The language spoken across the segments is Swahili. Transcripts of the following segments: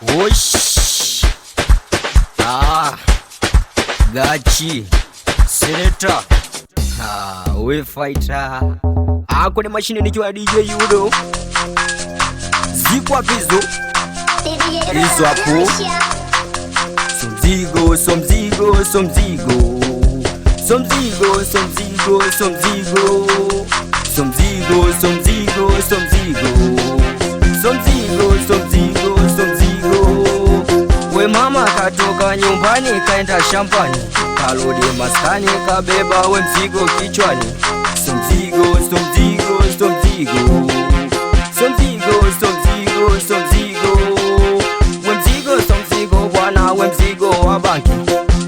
Osh. Gachi. Senator. We fighter. Kwenye mashine nikiwa DJ Yudo. Zikwa pizo. Hizo hapo. Somzigo, somzigo, somzigo. Somzigo, somzigo, somzigo. Somzigo, somzigo, somzigo. Somzigo, somzigo, somzigo. We mama katoka nyumbani kaenda shambani, karudi maskani kabeba we mzigo kichwani. Somzigo, somzigo, somzigo. Somzigo, somzigo, somzigo. We mzigo, somzigo bwana, we mzigo wa banki.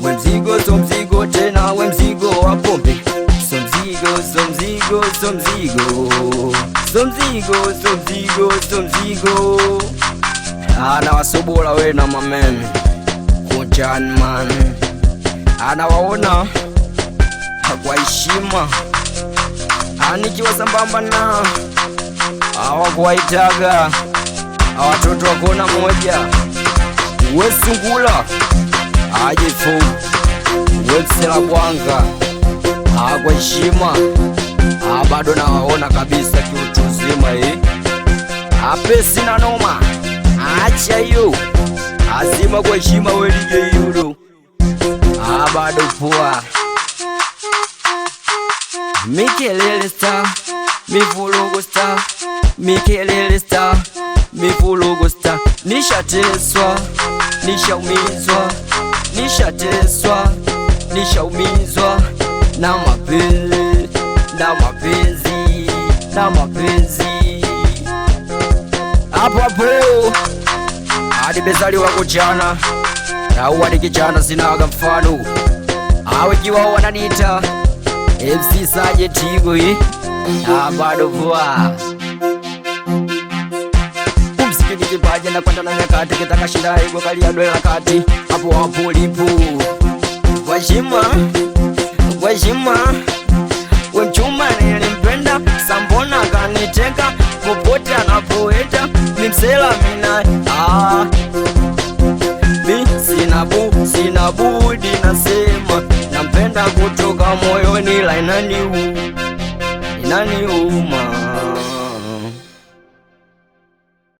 We mzigo, somzigo tena, we mzigo wa pombe. Somzigo, somzigo, somzigo. Somzigo, somzigo, somzigo. Na wasobola we na mamen Kujan man waona kwa heshima, nikiwa sambamba na hawakuwaitaga watoto wakona moja. Wesungula ajifu wepsela bwanga kwa heshima, bado na waona kabisa kiutuzima apesi na noma. Acha yo azima kwa heshima we DJ Yudo, bado poa. Mikelele star, mivurugo star. Mikelele star, mivurugo star. Nishateswa, nishaumizwa. Nishateswa, nishaumizwa na mapenzi, na mapenzi, na mapenzi. Hapo hapo hadi bezaliwa kuchana na uwadi kichana sinaga mfano. Kiwa wananita MC Saje Tigo bado vua umsikini kipaje na kwenda na nyakati kitaka shida higo kalia doe wakati hapo hapo lipo kwa shima, kwa shima. We mchuma nilimpenda sambona kaniteka popote anapoenda mimsela mina. Mi sina budi nasema nampenda kutoka moyoni la inaniuma.